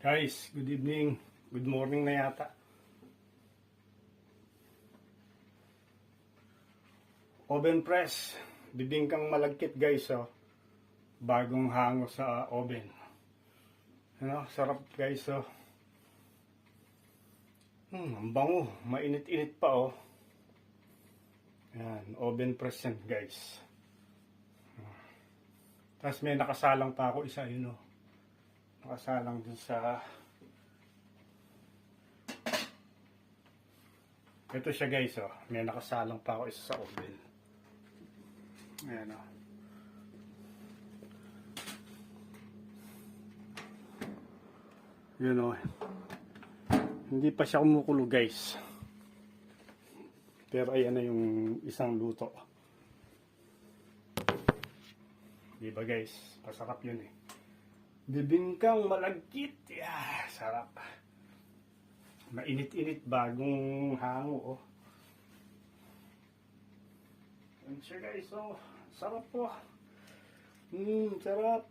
Guys, good evening. Good morning na yata. Oven press. Bibingkang malagkit guys, oh. Bagong hango sa oven. Ano, sarap guys, oh. Ang bango. Mainit-init pa, oh. Yan, oven press yan guys. Tapos may nakasalang pa ako isa, yun, oh. Nakasalang dun sa... Ito siya guys, oh. May nakasalang pa ako isa sa oven. Ayan, oh. Yun, oh. Hindi pa siya kumukulo guys. Pero ayan na yung isang luto. Diba guys? Masarap yun eh. Bibingkang malagkit. Yeah, sarap. Mainit-init, bagong hango, oh. Yan siya guys, oh. Sarap po. Sarap.